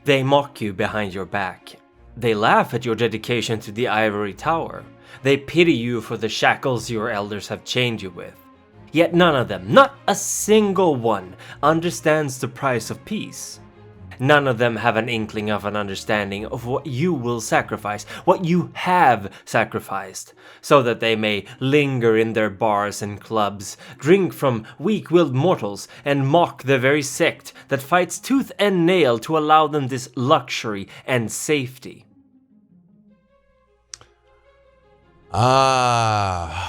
They mock you behind your back. They laugh at your dedication to the ivory tower. They pity you for the shackles your elders have chained you with. Yet none of them, not a single one, understands the price of peace. None of them have an inkling of an understanding of what you will sacrifice, what you have sacrificed, so that they may linger in their bars and clubs, drink from weak-willed mortals, and mock the very sect that fights tooth and nail to allow them this luxury and safety.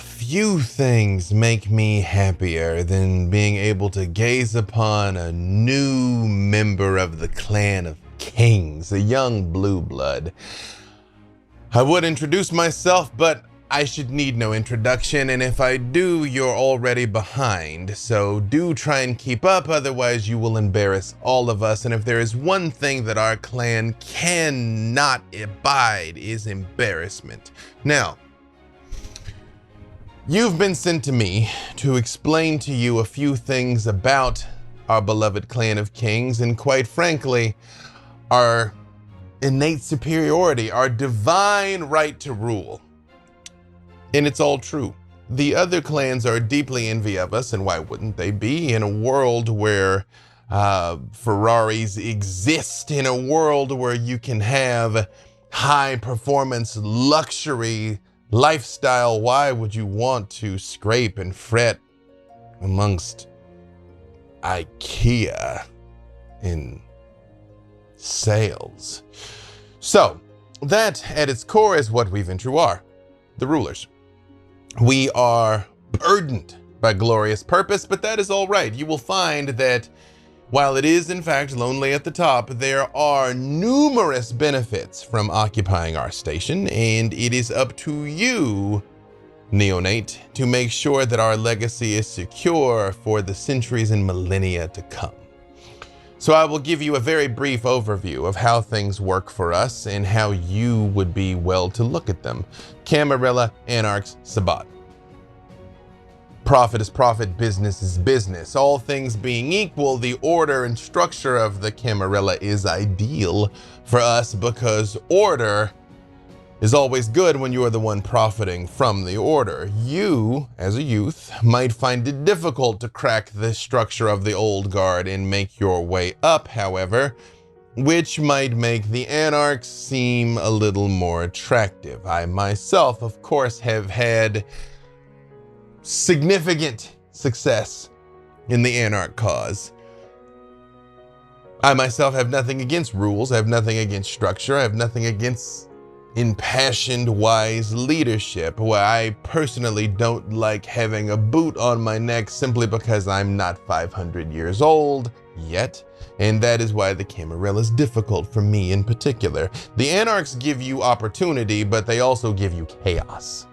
Few things make me happier than being able to gaze upon a new member of the clan of kings, a young blue blood. I would introduce myself, but I should need no introduction, and if I do, you're already behind, so do try and keep up, otherwise you will embarrass all of us, and if there is one thing that our clan cannot abide is embarrassment. Now, you've been sent to me to explain to you a few things about our beloved clan of kings, and quite frankly, our innate superiority, our divine right to rule. And it's all true. The other clans are deeply envious of us, and why wouldn't they be? In a world where Ferraris exist, in a world where you can have high performance luxury lifestyle, why would you want to scrape and fret amongst IKEA in sales? So that at its core is what we Ventrue are, the rulers. We are burdened by glorious purpose, but that is all right. You will find that while it is in fact lonely at the top, there are numerous benefits from occupying our station, and it is up to you, neonate, to make sure that our legacy is secure for the centuries and millennia to come. So I will give you a very brief overview of how things work for us and how you would be well to look at them. Camarilla, Anarchs, Sabbat. Profit is profit, business is business. All things being equal, the order and structure of the Camarilla is ideal for us because order is always good when you are the one profiting from the order. You, as a youth, might find it difficult to crack the structure of the old guard and make your way up, however, which might make the Anarchs seem a little more attractive. I myself, of course, have had significant success in the Anarch cause. I myself have nothing against rules, I have nothing against structure, I have nothing against impassioned, wise leadership. Well, I personally don't like having a boot on my neck simply because I'm not 500 years old yet, and that is why the Camarilla is difficult for me in particular. The Anarchs give you opportunity, but they also give you chaos.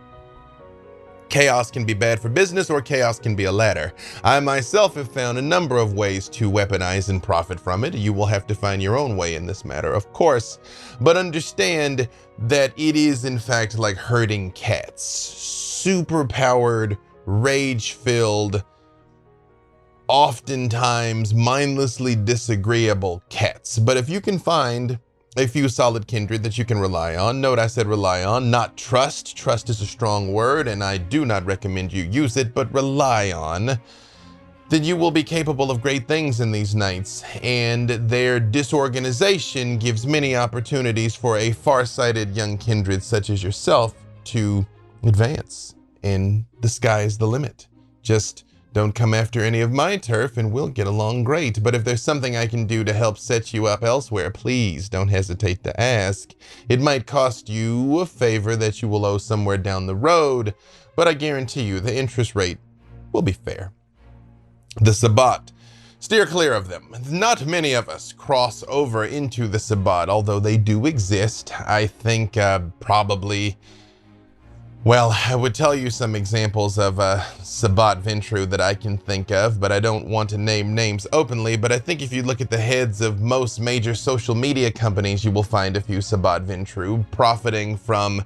Chaos can be bad for business, or chaos can be a ladder. I myself have found a number of ways to weaponize and profit from it. You will have to find your own way in this matter, of course, but understand that it is in fact like herding cats. Super powered, rage-filled, oftentimes mindlessly disagreeable cats. But if you can find a few solid kindred that you can rely on. Note I said rely on, not trust. Trust is a strong word, and I do not recommend you use it, but rely on. Then you will be capable of great things in these nights, and their disorganization gives many opportunities for a far-sighted young kindred such as yourself to advance, and the sky is the limit. Just don't come after any of my turf and we'll get along great. But if there's something I can do to help set you up elsewhere, please don't hesitate to ask. It might cost you a favor that you will owe somewhere down the road, but I guarantee you the interest rate will be fair. The Sabbat. Steer clear of them. Not many of us cross over into the Sabbat, although they do exist. I think probably... Well, I would tell you some examples of Sabbat Ventrue that I can think of, but I don't want to name names openly. But I think if you look at the heads of most major social media companies, you will find a few Sabbat Ventrue profiting from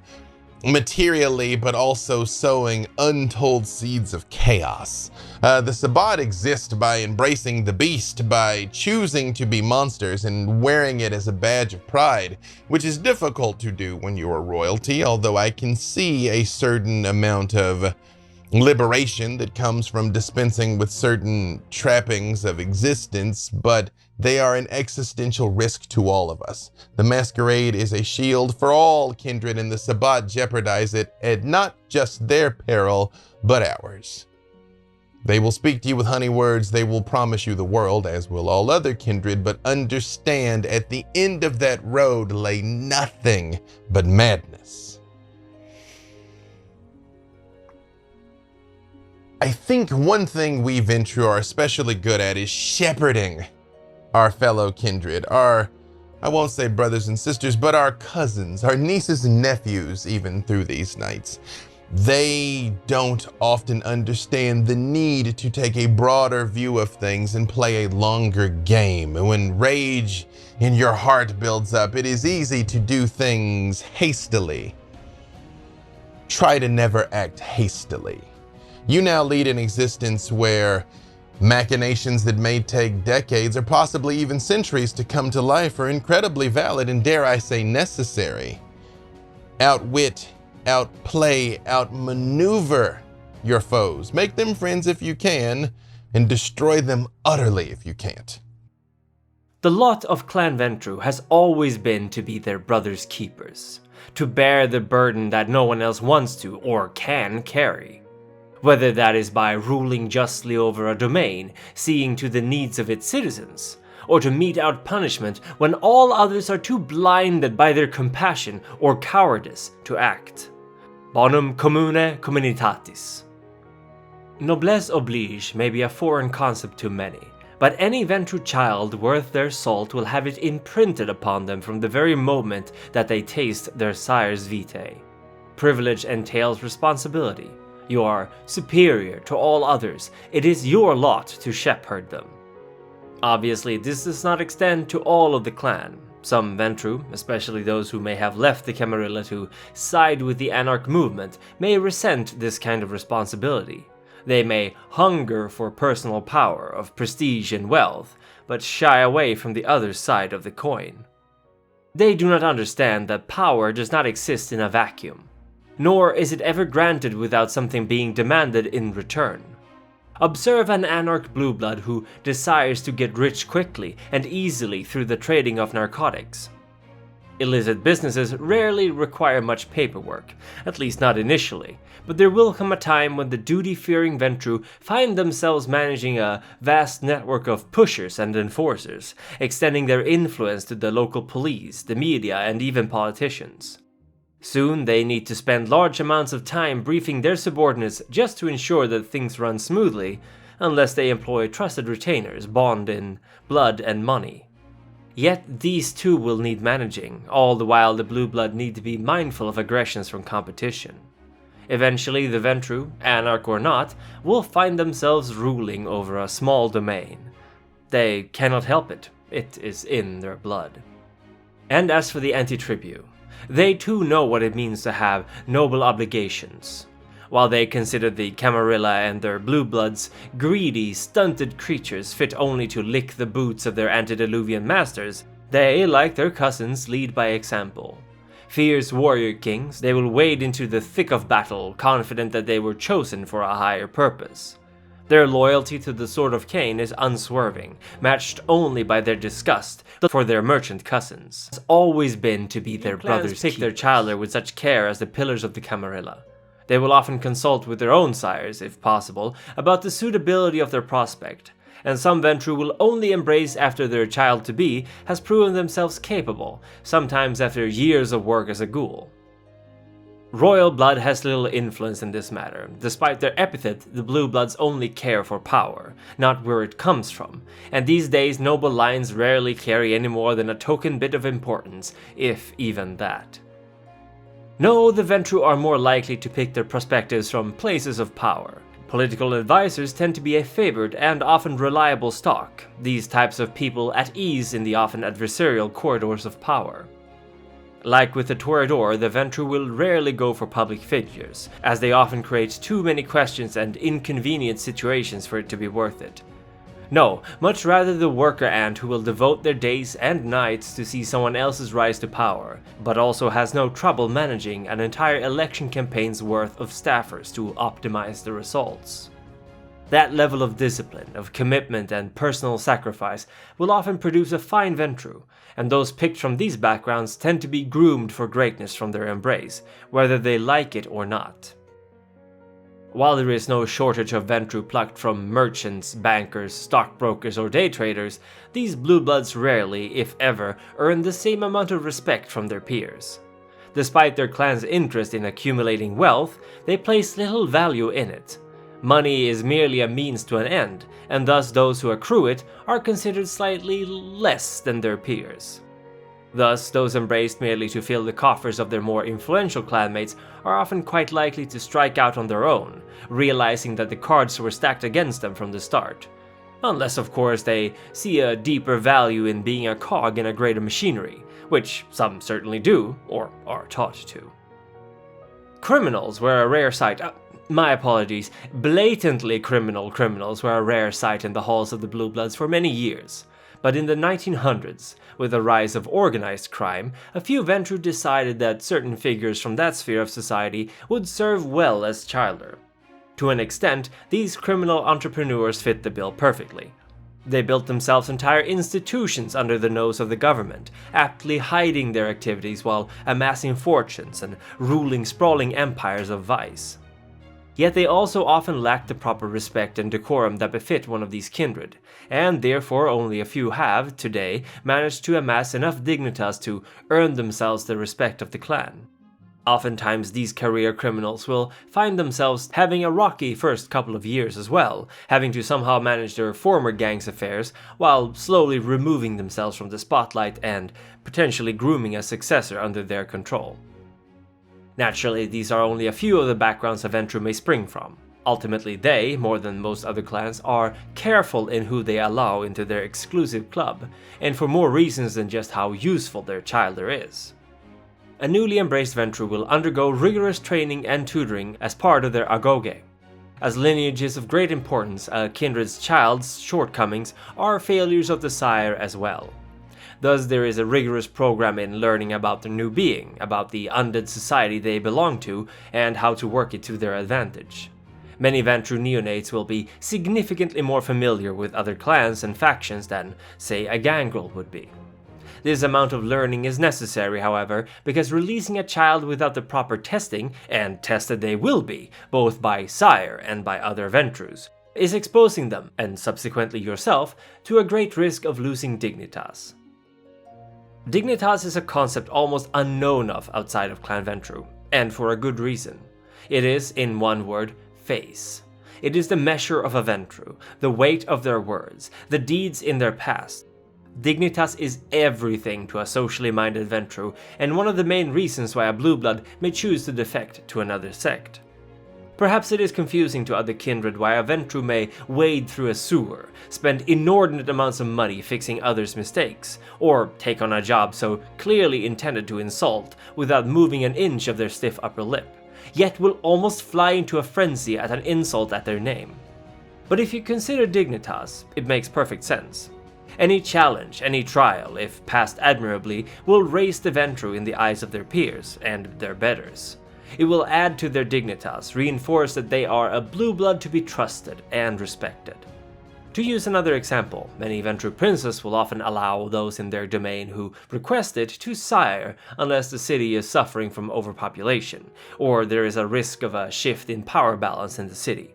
materially, but also sowing untold seeds of chaos. The Sabbat exist by embracing the beast, by choosing to be monsters and wearing it as a badge of pride, which is difficult to do when you are royalty, although I can see a certain amount of liberation that comes from dispensing with certain trappings of existence, but they are an existential risk to all of us. The Masquerade is a shield for all kindred, and the Sabbat jeopardize it at not just their peril, but ours. They will speak to you with honey words, they will promise you the world, as will all other kindred, but understand at the end of that road lay nothing but madness. I think one thing we Ventrue are especially good at is shepherding our fellow kindred, I won't say brothers and sisters, but our cousins, our nieces and nephews, even through these nights. They don't often understand the need to take a broader view of things and play a longer game. When rage in your heart builds up, it is easy to do things hastily. Try to never act hastily. You now lead an existence where machinations that may take decades or possibly even centuries to come to life are incredibly valid and, dare I say, necessary. Outwit, outplay, outmaneuver your foes. Make them friends if you can, and destroy them utterly if you can't. The lot of Clan Ventrue has always been to be their brother's keepers, to bear the burden that no one else wants to or can carry. Whether that is by ruling justly over a domain, seeing to the needs of its citizens, or to mete out punishment when all others are too blinded by their compassion or cowardice to act. Bonum, commune, communitatis. Noblesse oblige may be a foreign concept to many, but any Ventrue child worth their salt will have it imprinted upon them from the very moment that they taste their sire's vitae. Privilege entails responsibility. You are superior to all others. It is your lot to shepherd them. Obviously, this does not extend to all of the clan. Some Ventrue, especially those who may have left the Camarilla to side with the Anarch movement, may resent this kind of responsibility. They may hunger for personal power, of prestige and wealth, but shy away from the other side of the coin. They do not understand that power does not exist in a vacuum. Nor is it ever granted without something being demanded in return. Observe an Anarch blueblood who desires to get rich quickly and easily through the trading of narcotics. Illicit businesses rarely require much paperwork, at least not initially, but there will come a time when the duty-fearing Ventrue find themselves managing a vast network of pushers and enforcers, extending their influence to the local police, the media, and even politicians. Soon they need to spend large amounts of time briefing their subordinates just to ensure that things run smoothly, unless they employ trusted retainers bond in blood and money. Yet these too will need managing, all the while the blue blood need to be mindful of aggressions from competition. Eventually the Ventrue, Anarch or not, will find themselves ruling over a small domain. They cannot help it. It is in their blood. And as for the anti-tribu, they too know what it means to have noble obligations. While they consider the Camarilla and their blue bloods greedy, stunted creatures fit only to lick the boots of their antediluvian masters, they, like their cousins, lead by example. Fierce warrior kings, they will wade into the thick of battle, confident that they were chosen for a higher purpose. Their loyalty to the Sword of Cain is unswerving, matched only by their disgust for their merchant cousins. It has always been to be their brothers pick their childhood with such care as the pillars of the Camarilla. They will often consult with their own sires, if possible, about the suitability of their prospect, and some Ventrue will only embrace after their child-to-be has proven themselves capable, sometimes after years of work as a ghoul. Royal blood has little influence in this matter. Despite their epithet, the blue bloods only care for power, not where it comes from, and these days noble lines rarely carry any more than a token bit of importance, if even that. No, the Ventrue are more likely to pick their perspectives from places of power. Political advisors tend to be a favored and often reliable stock, these types of people at ease in the often adversarial corridors of power. Like with the Toreador, the Ventrue will rarely go for public figures, as they often create too many questions and inconvenient situations for it to be worth it. No, much rather the worker ant who will devote their days and nights to see someone else's rise to power, but also has no trouble managing an entire election campaign's worth of staffers to optimize the results. That level of discipline, of commitment and personal sacrifice will often produce a fine Ventrue, and those picked from these backgrounds tend to be groomed for greatness from their embrace, whether they like it or not. While there is no shortage of Ventrue plucked from merchants, bankers, stockbrokers, or day traders, these blue bloods rarely, if ever, earn the same amount of respect from their peers. Despite their clan's interest in accumulating wealth, they place little value in it. Money is merely a means to an end, and thus those who accrue it are considered slightly less than their peers. Thus, those embraced merely to fill the coffers of their more influential clanmates are often quite likely to strike out on their own, realizing that the cards were stacked against them from the start. Unless, of course, they see a deeper value in being a cog in a greater machinery, which some certainly do, or are taught to. Criminals were a rare sight. My apologies, blatantly criminals were a rare sight in the halls of the Blue Bloods for many years. But in the 1900s, with the rise of organized crime, a few Ventrue decided that certain figures from that sphere of society would serve well as childer. To an extent, these criminal entrepreneurs fit the bill perfectly. They built themselves entire institutions under the nose of the government, aptly hiding their activities while amassing fortunes and ruling sprawling empires of vice. Yet they also often lacked the proper respect and decorum that befit one of these kindred, and therefore only a few have, today, managed to amass enough dignitas to earn themselves the respect of the clan. Oftentimes these career criminals will find themselves having a rocky first couple of years as well, having to somehow manage their former gang's affairs while slowly removing themselves from the spotlight and potentially grooming a successor under their control. Naturally, these are only a few of the backgrounds a Ventrue may spring from. Ultimately, they, more than most other clans, are careful in who they allow into their exclusive club, and for more reasons than just how useful their childer is. A newly embraced Ventrue will undergo rigorous training and tutoring as part of their agoge. As lineage is of great importance, a kindred's child's shortcomings are failures of the sire as well. Thus, there is a rigorous program in learning about their new being, about the undead society they belong to, and how to work it to their advantage. Many Ventrue neonates will be significantly more familiar with other clans and factions than, say, a gangrel would be. This amount of learning is necessary, however, because releasing a child without the proper testing, and tested they will be, both by sire and by other Ventrues, is exposing them, and subsequently yourself, to a great risk of losing Dignitas. Dignitas is a concept almost unknown of outside of Clan Ventrue, and for a good reason. It is, in one word, face. It is the measure of a Ventrue, the weight of their words, the deeds in their past. Dignitas is everything to a socially minded Ventrue, and one of the main reasons why a blue blood may choose to defect to another sect. Perhaps it is confusing to other kindred why a Ventrue may wade through a sewer, spend inordinate amounts of money fixing others' mistakes, or take on a job so clearly intended to insult without moving an inch of their stiff upper lip, yet will almost fly into a frenzy at an insult at their name. But if you consider Dignitas, it makes perfect sense. Any challenge, any trial, if passed admirably, will raise the Ventrue in the eyes of their peers and their betters. It will add to their dignitas, reinforce that they are a blue blood to be trusted and respected. To use another example, many Ventrue princes will often allow those in their domain who request it to sire unless the city is suffering from overpopulation, or there is a risk of a shift in power balance in the city.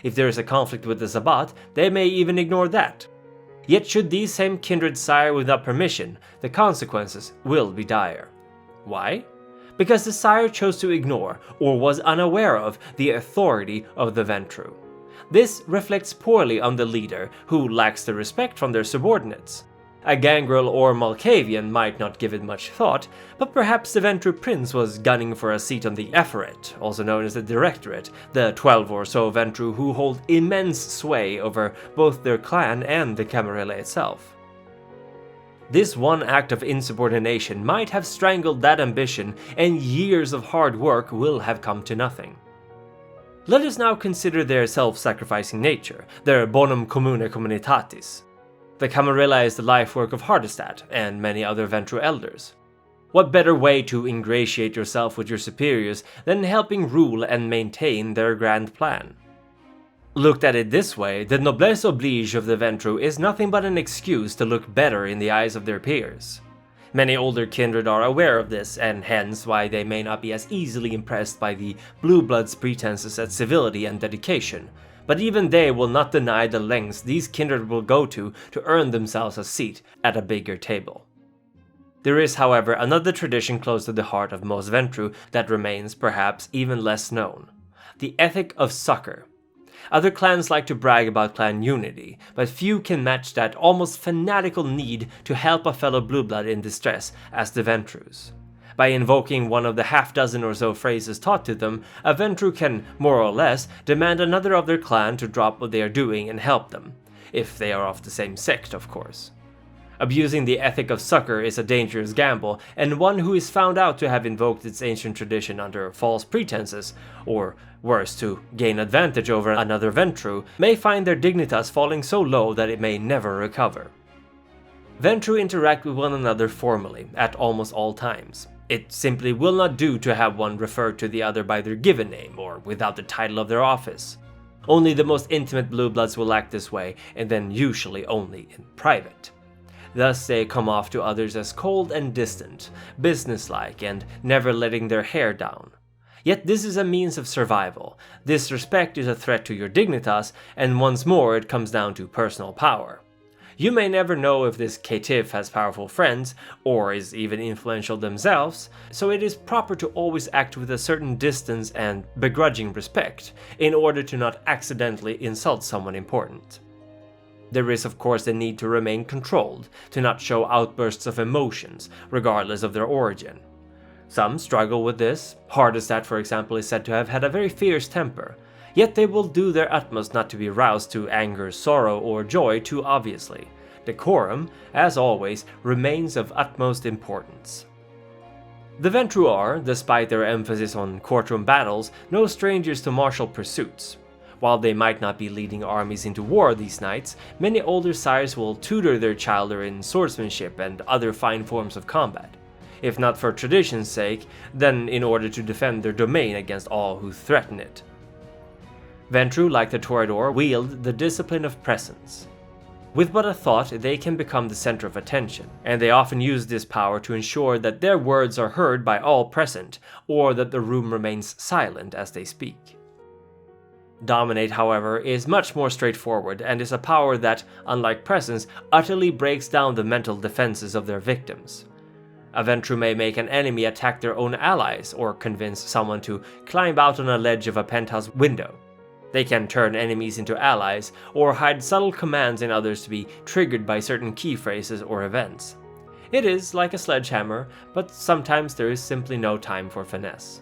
If there is a conflict with the Sabbat, they may even ignore that. Yet should these same kindred sire without permission, the consequences will be dire. Why? Because the sire chose to ignore, or was unaware of, the authority of the Ventrue. This reflects poorly on the leader, who lacks the respect from their subordinates. A gangrel or Malkavian might not give it much thought, but perhaps the Ventrue prince was gunning for a seat on the Ephorate, also known as the Directorate, the 12 or so Ventrue who hold immense sway over both their clan and the Camarilla itself. This one act of insubordination might have strangled that ambition, and years of hard work will have come to nothing. Let us now consider their self-sacrificing nature, their bonum commune communitatis. The Camarilla is the life work of Hardestat and many other Ventrue elders. What better way to ingratiate yourself with your superiors than helping rule and maintain their grand plan? Looked at it this way, the noblesse oblige of the Ventrue is nothing but an excuse to look better in the eyes of their peers. Many older kindred are aware of this, and hence why they may not be as easily impressed by the blue blood's pretenses at civility and dedication, but even they will not deny the lengths these kindred will go to earn themselves a seat at a bigger table. There is, however, another tradition close to the heart of most Ventrue that remains perhaps even less known: the ethic of succor. Other clans like to brag about clan unity, but few can match that almost fanatical need to help a fellow blue blood in distress as the Ventrues. By invoking one of the half-dozen or so phrases taught to them, a Ventrue can, more or less, demand another of their clan to drop what they are doing and help them, if they are of the same sect, of course. Abusing the ethic of succor is a dangerous gamble, and one who is found out to have invoked its ancient tradition under false pretenses, or worse, to gain advantage over another Ventrue, may find their dignitas falling so low that it may never recover. Ventrue interact with one another formally, at almost all times. It simply will not do to have one refer to the other by their given name, or without the title of their office. Only the most intimate blue bloods will act this way, and then usually only in private. Thus they come off to others as cold and distant, businesslike, and never letting their hair down. Yet this is a means of survival. Disrespect is a threat to your dignitas, and once more it comes down to personal power. You may never know if this caitiff has powerful friends, or is even influential themselves, so it is proper to always act with a certain distance and begrudging respect, in order to not accidentally insult someone important. There is of course the need to remain controlled, to not show outbursts of emotions, regardless of their origin. Some struggle with this. Hardestat, for example, is said to have had a very fierce temper, yet they will do their utmost not to be roused to anger, sorrow, or joy too obviously. Decorum, as always, remains of utmost importance. The Ventrue are, despite their emphasis on courtroom battles, no strangers to martial pursuits. While they might not be leading armies into war these nights, many older sires will tutor their childer in swordsmanship and other fine forms of combat. If not for tradition's sake, then in order to defend their domain against all who threaten it. Ventrue, like the Toreador, wield the discipline of presence. With but a thought, they can become the center of attention, and they often use this power to ensure that their words are heard by all present, or that the room remains silent as they speak. Dominate, however, is much more straightforward and is a power that, unlike presence, utterly breaks down the mental defenses of their victims. A Ventrue may make an enemy attack their own allies, or convince someone to climb out on a ledge of a penthouse window. They can turn enemies into allies, or hide subtle commands in others to be triggered by certain key phrases or events. It is like a sledgehammer, but sometimes there is simply no time for finesse.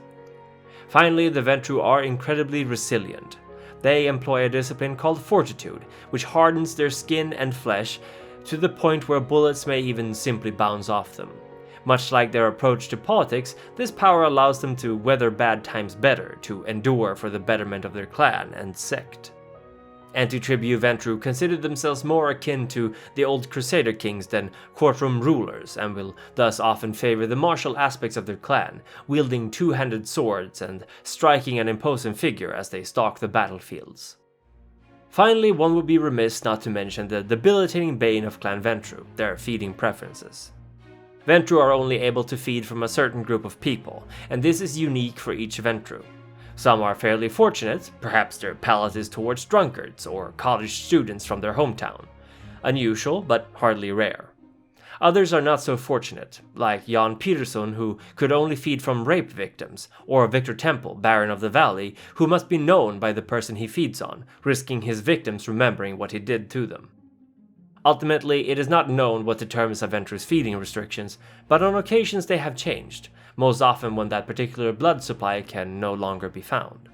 Finally, the Ventrue are incredibly resilient. They employ a discipline called Fortitude, which hardens their skin and flesh to the point where bullets may even simply bounce off them. Much like their approach to politics, this power allows them to weather bad times better, to endure for the betterment of their clan and sect. Anti-tribu Ventrue consider themselves more akin to the old Crusader kings than courtroom rulers, and will thus often favor the martial aspects of their clan, wielding two-handed swords and striking an imposing figure as they stalk the battlefields. Finally, one would be remiss not to mention the debilitating bane of Clan Ventrue, their feeding preferences. Ventrue are only able to feed from a certain group of people, and this is unique for each Ventrue. Some are fairly fortunate, perhaps their palate is towards drunkards or college students from their hometown. Unusual, but hardly rare. Others are not so fortunate, like Jan Peterson, who could only feed from rape victims, or Victor Temple, Baron of the Valley, who must be known by the person he feeds on, risking his victims remembering what he did to them. Ultimately, it is not known what determines a Ventrue's feeding restrictions, but on occasions they have changed, most often when that particular blood supply can no longer be found.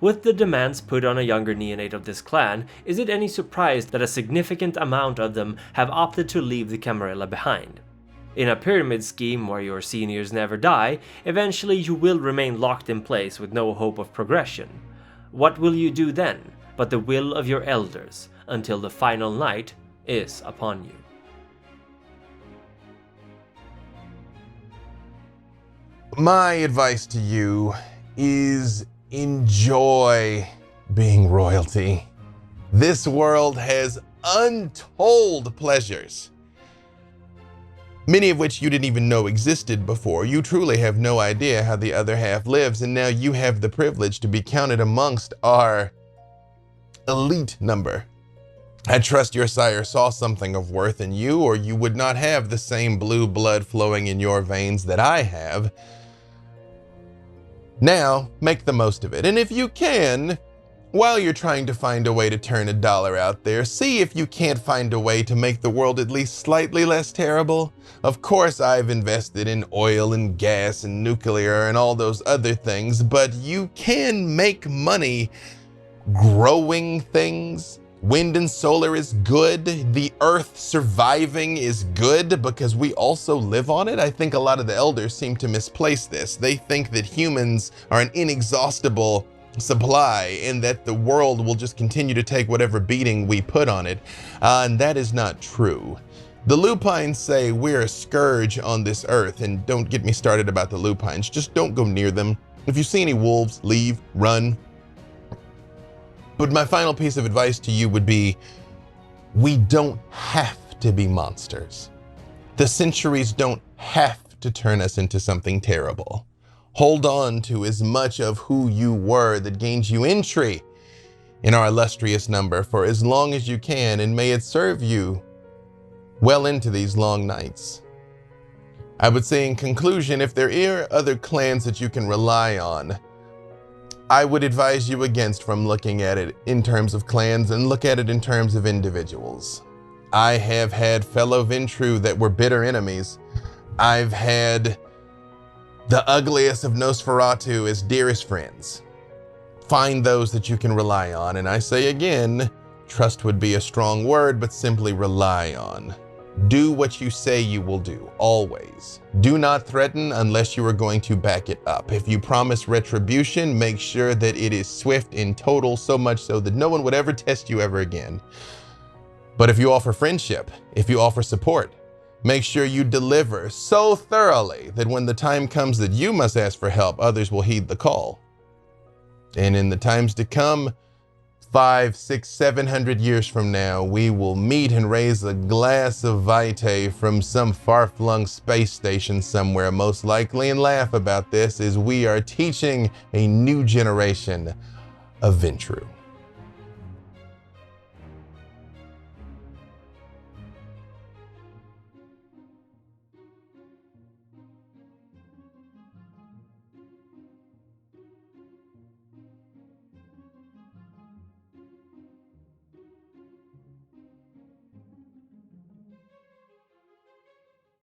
With the demands put on a younger neonate of this clan, is it any surprise that a significant amount of them have opted to leave the Camarilla behind? In a pyramid scheme where your seniors never die, eventually you will remain locked in place with no hope of progression. What will you do then, but the will of your elders, until the final night is upon you? My advice to you is enjoy being royalty. This world has untold pleasures, many of which you didn't even know existed before. You truly have no idea how the other half lives, and now you have the privilege to be counted amongst our elite number. I trust your sire saw something of worth in you, or you would not have the same blue blood flowing in your veins that I have. Now, make the most of it. And if you can, while you're trying to find a way to turn a dollar out there, see if you can't find a way to make the world at least slightly less terrible. Of course, I've invested in oil and gas and nuclear and all those other things, but you can make money growing things. Wind and solar is good. The earth surviving is good because we also live on it. I think a lot of the elders seem to misplace this. They think that humans are an inexhaustible supply and that the world will just continue to take whatever beating we put on it. And that is not true. The lupines say we're a scourge on this earth, and don't get me started about the lupines. Just don't go near them. If you see any wolves, leave, run. But my final piece of advice to you would be, we don't have to be monsters. The centuries don't have to turn us into something terrible. Hold on to as much of who you were that gains you entry in our illustrious number for as long as you can, and may it serve you well into these long nights. I would say in conclusion, if there are other clans that you can rely on, I would advise you against from looking at it in terms of clans and look at it in terms of individuals. I have had fellow Ventrue that were bitter enemies. I've had the ugliest of Nosferatu as dearest friends. Find those that you can rely on, and I say again, trust would be a strong word, but simply rely on. Do what you say you will do, always. Do not threaten unless you are going to back it up. If you promise retribution, make sure that it is swift and total, so much so that no one would ever test you ever again. But if you offer friendship, if you offer support, make sure you deliver so thoroughly that when the time comes that you must ask for help, others will heed the call. And in the times to come, 500, 600, 700 years from now, we will meet and raise a glass of vitae from some far-flung space station somewhere, most likely, and laugh about this as we are teaching a new generation of Ventrue.